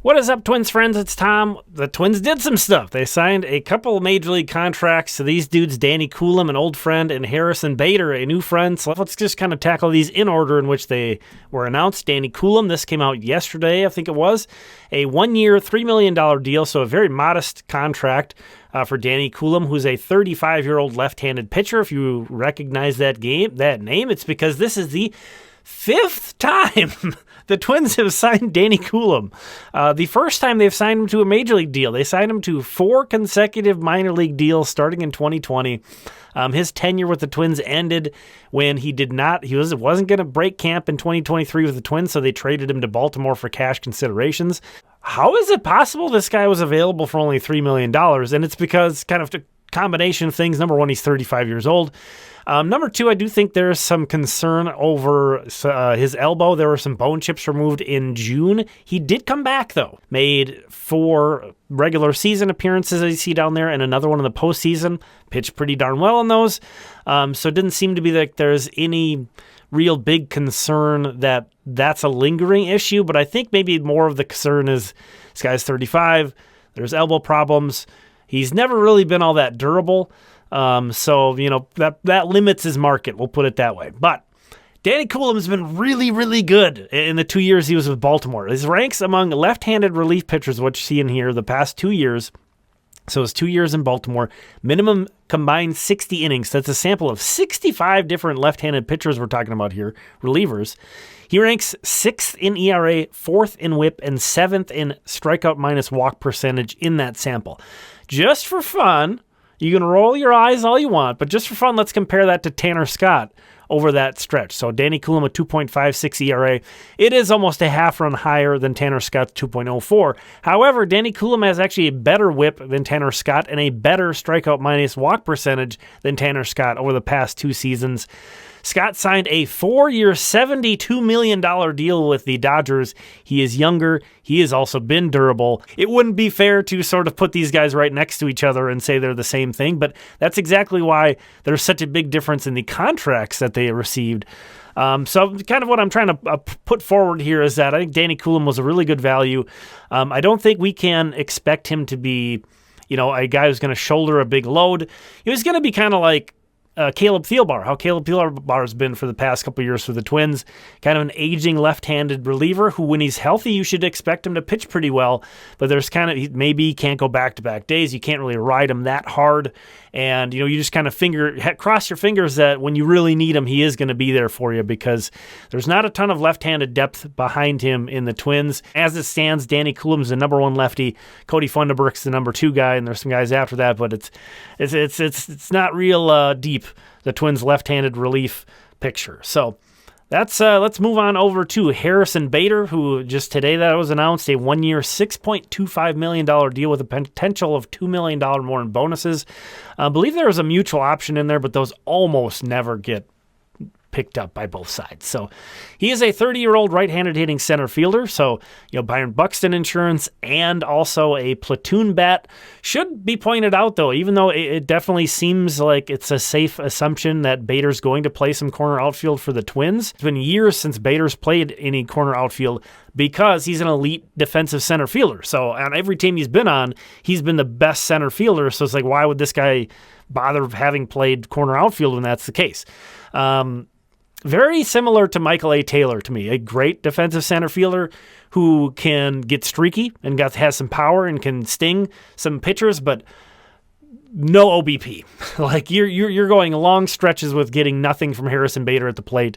What is up, Twins friends? It's Tom. The Twins did some stuff. They signed a couple of major league contracts to these dudes, Danny Coulombe, an old friend, and Harrison Bader, a new friend. So let's just kind of tackle these in order in which they were announced. Danny Coulombe, this came out yesterday, I think it was. A 1-year, $3 million deal, so a very modest contract for Danny Coulombe, who's a 35-year-old left-handed pitcher. If you recognize that name, it's because this is the 5th time the Twins have signed Danny Coulombe. The first time they've signed him to a major league deal. They signed him to 4 consecutive minor league deals starting in 2020. His tenure with the Twins ended when he wasn't going to break camp in 2023 with the Twins, so they traded him to Baltimore for cash considerations. How is it possible this guy was available for only $3 million? And it's because kind of a combination of things. Number one, he's 35 years old. Number two, I do think there is some concern over his elbow. There were some bone chips removed in June. He did come back, though. Made 4 regular season appearances, as you see down there, and another one in the postseason. Pitched pretty darn well in those. So it didn't seem to be like there's any real big concern that that's a lingering issue. But I think maybe more of the concern is this guy's 35. There's elbow problems. He's never really been all that durable. So, that limits his market, we'll put it that way. But Danny Coulombe has been really, really good in the 2 years he was with Baltimore. His ranks among left-handed relief pitchers, what you see in here, the past 2 years. So his 2 years in Baltimore, minimum combined 60 innings. That's a sample of 65 different left-handed pitchers we're talking about here, relievers. He ranks 6th in ERA, 4th in WHIP, and 7th in strikeout minus walk percentage in that sample. Just for fun, you can roll your eyes all you want, but just for fun, let's compare that to Tanner Scott over that stretch. So Danny Coulombe, a 2.56 ERA. It is almost a half run higher than Tanner Scott's 2.04. However, Danny Coulombe has actually a better whip than Tanner Scott and a better strikeout minus walk percentage than Tanner Scott over the past 2 seasons. Scott signed a 4-year, $72 million deal with the Dodgers. He is younger. He has also been durable. It wouldn't be fair to sort of put these guys right next to each other and say they're the same thing, but that's exactly why there's such a big difference in the contracts that they received. So kind of what I'm trying to put forward here is that I think Danny Coulombe was a really good value. I don't think we can expect him to be, a guy who's going to shoulder a big load. He was going to be kind of like Caleb Thielbar, how Caleb Thielbar has been for the past couple of years for the Twins. Kind of an aging left-handed reliever who, when he's healthy, you should expect him to pitch pretty well. But there's maybe he can't go back-to-back days. You can't really ride him that hard. And, you just kind of cross your fingers that when you really need him, he is going to be there for you because there's not a ton of left-handed depth behind him in the Twins. As it stands, Danny Coulombe's the number 1 lefty. Cody Funderburk's the number 2 guy, and there's some guys after that, but it's not real deep, the Twins' left-handed relief picture. So let's move on over to Harrison Bader, who just today that was announced, a 1-year, $6.25 million deal with a potential of $2 million more in bonuses. I believe there was a mutual option in there, but those almost never get picked up by both sides. So he is a 30-year-old right-handed hitting center fielder. So, Byron Buxton insurance and also a platoon bat. Should be pointed out, though, even though it definitely seems like it's a safe assumption that Bader's going to play some corner outfield for the Twins. It's been years since Bader's played any corner outfield because he's an elite defensive center fielder. So on every team he's been on, he's been the best center fielder. So it's like, why would this guy bother having played corner outfield when that's the case? Very similar to Michael A. Taylor to me, a great defensive center fielder who can get streaky and has some power and can sting some pitchers, but no OBP. Like you're going long stretches with getting nothing from Harrison Bader at the plate.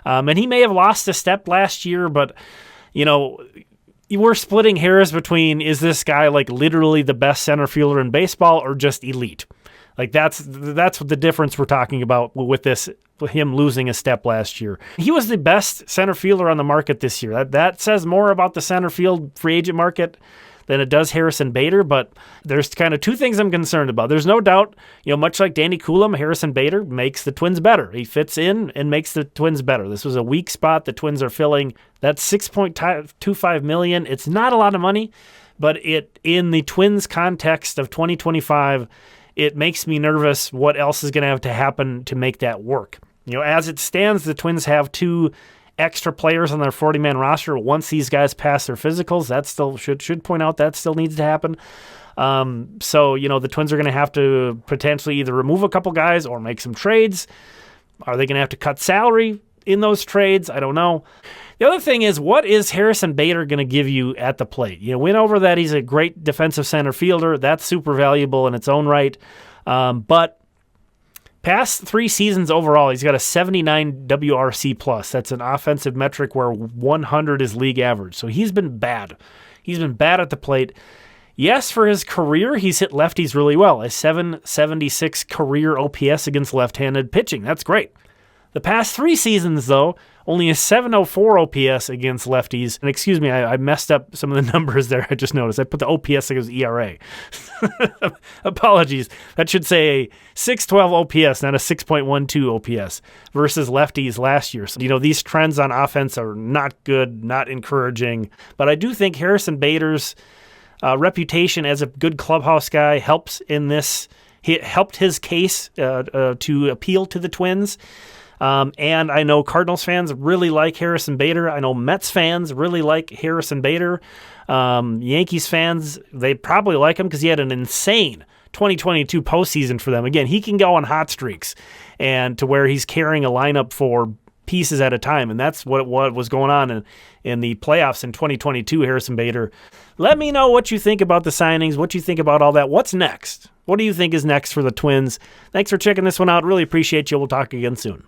And he may have lost a step last year, but we're splitting hairs between, is this guy like literally the best center fielder in baseball or just elite? Like that's what the difference we're talking about with this, with him losing a step last year. He was the best center fielder on the market this year. That says more about the center field free agent market than it does Harrison Bader, but there's kind of 2 things I'm concerned about. There's no doubt, much like Danny Coulombe, Harrison Bader makes the Twins better. He fits in and makes the Twins better. This was a weak spot the Twins are filling. That's $6.25 million. It's not a lot of money, but in the Twins context of 2025, it makes me nervous what else is going to have to happen to make that work. As it stands, the Twins have 2 extra players on their 40-man roster once these guys pass their physicals. That still should point out that still needs to happen. So, the Twins are going to have to potentially either remove a couple guys or make some trades. Are they going to have to cut salary in those trades? I don't know. The other thing is, what is Harrison Bader going to give you at the plate? Went over that he's a great defensive center fielder. That's super valuable in its own right. But past 3 seasons overall, he's got a 79 WRC+. That's an offensive metric where 100 is league average. So he's been bad. He's been bad at the plate. Yes, for his career, he's hit lefties really well. A 776 career OPS against left-handed pitching. That's great. The past 3 seasons, though, only a 704 OPS against lefties. And excuse me, I messed up some of the numbers there. I just noticed. I put the OPS against ERA. Apologies. That should say a 612 OPS, not a 6.12 OPS versus lefties last year. So, these trends on offense are not good, not encouraging. But I do think Harrison Bader's reputation as a good clubhouse guy helps in this. He helped his case to appeal to the Twins. And I know Cardinals fans really like Harrison Bader. I know Mets fans really like Harrison Bader. Yankees fans, they probably like him because he had an insane 2022 postseason for them. Again, he can go on hot streaks and to where he's carrying a lineup for pieces at a time, and that's what was going on in the playoffs in 2022, Harrison Bader. Let me know what you think about the signings, what you think about all that. What's next? What do you think is next for the Twins? Thanks for checking this one out. Really appreciate you. We'll talk again soon.